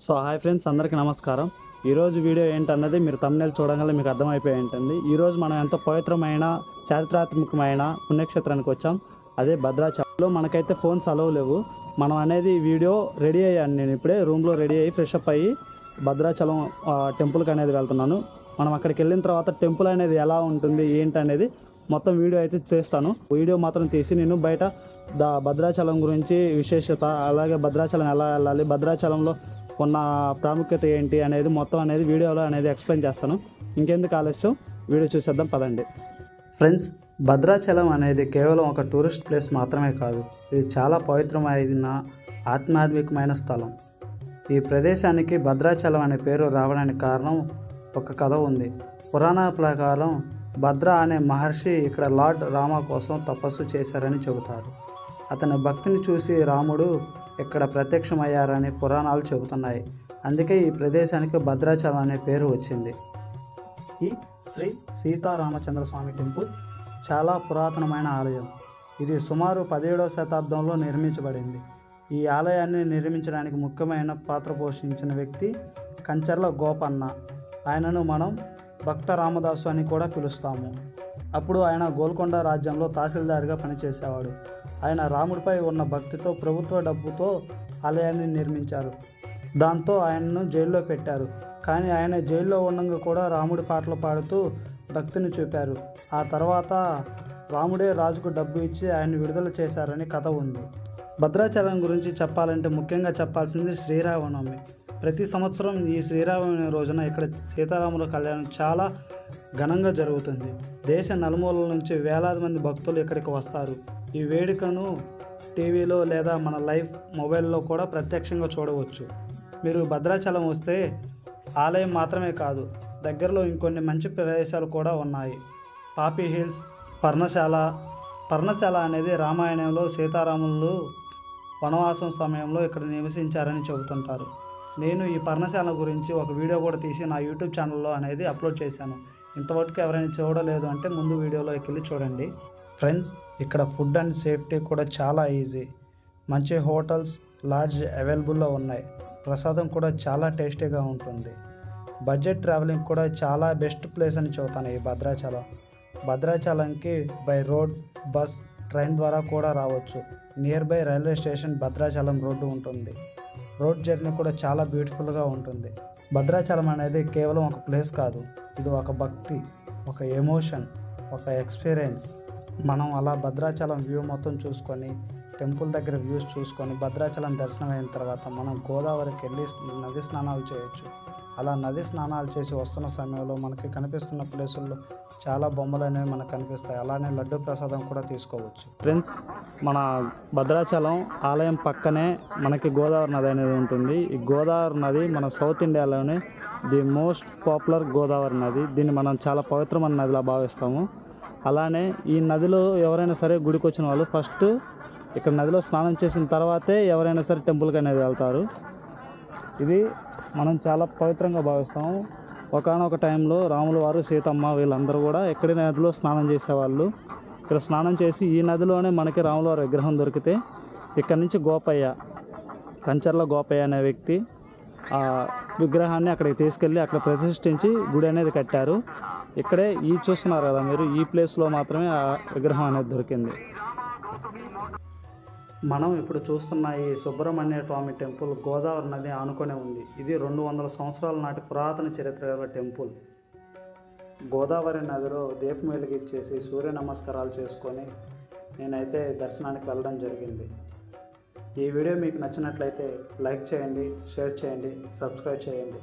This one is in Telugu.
హాయ్ ఫ్రెండ్స్, అందరికీ నమస్కారం. ఈరోజు వీడియో ఏంటన్నది మీరు తమ్మునేలు చూడగానే మీకు అర్థమైపోయి ఉంటుంది. ఈరోజు మనం ఎంతో పవిత్రమైన చారిత్రాత్మకమైన పుణ్యక్షేత్రానికి వచ్చాం. అదే భద్రాచలంలో. మనకైతే ఫోన్స్ అలవ్ లేవు. మనం అనేది వీడియో రెడీ అయ్యాను. నేను ఇప్పుడే రూమ్లో రెడీ అయ్యి ఫ్రెష్ అప్ అయ్యి భద్రాచలం టెంపుల్కి అనేది వెళ్తున్నాను. మనం అక్కడికి వెళ్ళిన తర్వాత టెంపుల్ అనేది ఎలా ఉంటుంది ఏంటి అనేది మొత్తం వీడియో అయితే చేస్తాను. వీడియో మాత్రం తీసి నేను బయట భద్రాచలం గురించి విశేషత, అలాగే భద్రాచలం ఎలా వెళ్ళాలి, భద్రాచలంలో ఉన్న ప్రాముఖ్యత ఏంటి అనేది మొత్తం అనేది వీడియోలో అనేది ఎక్స్ప్లెయిన్ చేస్తాను. ఇంకెందుకు ఆలస్యం, వీడియో చూసేద్దాం పదండి. ఫ్రెండ్స్, భద్రాచలం అనేది కేవలం ఒక టూరిస్ట్ ప్లేస్ మాత్రమే కాదు, ఇది చాలా పవిత్రమైన ఆధ్యాత్మికమైన స్థలం. ఈ ప్రదేశానికి భద్రాచలం అనే పేరు రావడానికి కారణం ఒక కథ ఉంది. పురాణాల ప్రకారం భద్ర అనే మహర్షి ఇక్కడ లార్డ్ రామ కోసం తపస్సు చేశారని చెబుతారు. అతని భక్తిని చూసి రాముడు ఇక్కడ ప్రత్యక్షమయ్యారని పురాణాలు చెబుతున్నాయి. అందుకే ఈ ప్రదేశానికి భద్రాచలం అనే పేరు వచ్చింది. ఈ శ్రీ సీతారామచంద్ర స్వామి టెంపుల్ చాలా పురాతనమైన ఆలయం. ఇది సుమారు 17వ శతాబ్దంలో నిర్మించబడింది. ఈ ఆలయాన్ని నిర్మించడానికి ముఖ్యమైన పాత్ర పోషించిన వ్యక్తి కంచర్ల గోపన్న. ఆయనను మనం భక్త రామదాసు అని కూడా పిలుస్తాము. అప్పుడు ఆయన గోల్కొండ రాజ్యంలో తహసీల్దార్గా పనిచేసేవాడు. ఆయన రాముడిపై ఉన్న భక్తితో ప్రభుత్వ డబ్బుతో ఆలయాన్ని నిర్మించారు. దాంతో ఆయనను జైల్లో పెట్టారు. కానీ ఆయన జైల్లో ఉండగా కూడా రాముడి పాటలు పాడుతూ భక్తిని చూపారు. ఆ తర్వాత రాముడే రాజుకు డబ్బు ఇచ్చి ఆయన్ని విడుదల చేశారని కథ ఉంది. భద్రాచలం గురించి చెప్పాలంటే ముఖ్యంగా చెప్పాల్సింది శ్రీరామనవమి. ప్రతి సంవత్సరం ఈ శ్రీరామనవమి రోజున ఇక్కడ సీతారాముల కళ్యాణం చాలా ఘనంగా జరుగుతుంది. దేశ నలుమూలల నుంచి వేలాది మంది భక్తులు ఇక్కడికి వస్తారు. ఈ వేడుకను టీవీలో లేదా మన లైవ్ మొబైల్లో కూడా ప్రత్యక్షంగా చూడవచ్చు. మీరు భద్రాచలం వస్తే ఆలయం మాత్రమే కాదు, దగ్గరలో ఇంకొన్ని మంచి ప్రదేశాలు కూడా ఉన్నాయి. పాపి హిల్స్, పర్ణశాల అనేది రామాయణంలో సీతారాములు వనవాసం సమయంలో ఇక్కడ నివసించారని చెబుతుంటారు. నేను ఈ పర్ణశాల గురించి ఒక వీడియో కూడా తీసి నా యూట్యూబ్ ఛానల్లో అనేది అప్లోడ్ చేశాను. ఇంతవరకు ఎవరైనా చూడలేదు అంటే ముందు వీడియోలోకి వెళ్ళి చూడండి. ఫ్రెండ్స్, ఇక్కడ ఫుడ్ అండ్ సేఫ్టీ కూడా చాలా ఈజీ. మంచి హోటల్స్, లాడ్జ్ అవైలబుల్లో ఉన్నాయి. ప్రసాదం కూడా చాలా టేస్టీగా ఉంటుంది. బడ్జెట్ ట్రావెలింగ్ కూడా చాలా బెస్ట్ ప్లేస్ అని చెబుతాను ఈ భద్రాచలంకి బై రోడ్, బస్, ట్రైన్ ద్వారా కూడా రావచ్చు. Near by railway station Bhadrachalam road ఉంటుంది. రోడ్ జర్నీ కూడా చాలా బ్యూటిఫుల్గా ఉంటుంది. భద్రాచలం అనేది కేవలం ఒక ప్లేస్ కాదు, ఇది ఒక భక్తి, ఒక ఎమోషన్, ఒక ఎక్స్పీరియన్స్. మనం అలా భద్రాచలం వ్యూ మొత్తం చూసుకొని, టెంపుల్ దగ్గర వ్యూస్ చూసుకొని భద్రాచలం దర్శనం అయిన తర్వాత మనం గోదావరికి వెళ్ళి నది స్నానాలు చేయొచ్చు. అలా నది స్నానాలు చేసి వస్తున్న సమయంలో మనకి కనిపిస్తున్న ప్లేసుల్లో చాలా బొమ్మలు అనేవి మనకు కనిపిస్తాయి. అలానే లడ్డు ప్రసాదం కూడా తీసుకోవచ్చు. ఫ్రెండ్స్, మన భద్రాచలం ఆలయం పక్కనే మనకి గోదావరి నది అనేది ఉంటుంది. ఈ గోదావరి నది మన సౌత్ ఇండియాలోనే ది మోస్ట్ పాపులర్ గోదావరి నది. దీన్ని మనం చాలా పవిత్రమైన నదిలా భావిస్తాము. అలానే ఈ నదిలో ఎవరైనా సరే గుడికి వచ్చిన వాళ్ళు ఫస్ట్ ఇక్కడ నదిలో స్నానం చేసిన తర్వాతే ఎవరైనా సరే టెంపుల్కి అనేది వెళ్తారు. ఇది మనం చాలా పవిత్రంగా భావిస్తాము. ఒకానొక టైంలో రాముల వారు, సీతమ్మ వీళ్ళందరూ కూడా ఎక్కడి నదిలో స్నానం చేసేవాళ్ళు. ఇక్కడ స్నానం చేసి ఈ నదిలోనే మనకి రాముల వారి విగ్రహం దొరికితే ఇక్కడ నుంచి కంచర్ల గోపయ్య అనే వ్యక్తి ఆ విగ్రహాన్ని అక్కడికి తీసుకెళ్ళి అక్కడ ప్రతిష్ఠించి గుడి అనేది కట్టారు. ఇక్కడే చూస్తున్నారు కదా మీరు, ఈ ప్లేస్లో మాత్రమే ఆ విగ్రహం అనేది దొరికింది. మనం ఇప్పుడు చూస్తున్న ఈ సుబ్రహ్మణ్య స్వామి టెంపుల్ గోదావరి నది ఆనుకొనే ఉంది. ఇది 200 సంవత్సరాల నాటి పురాతన చరిత్ర గల టెంపుల్. గోదావరి నదిలో దీపం వెలిగించేసి సూర్య నమస్కారాలు చేసుకొని నేనైతే దర్శనానికి వెళ్ళడం జరిగింది. ఈ వీడియో మీకు నచ్చినట్లయితే లైక్ చేయండి, షేర్ చేయండి, సబ్స్క్రైబ్ చేయండి.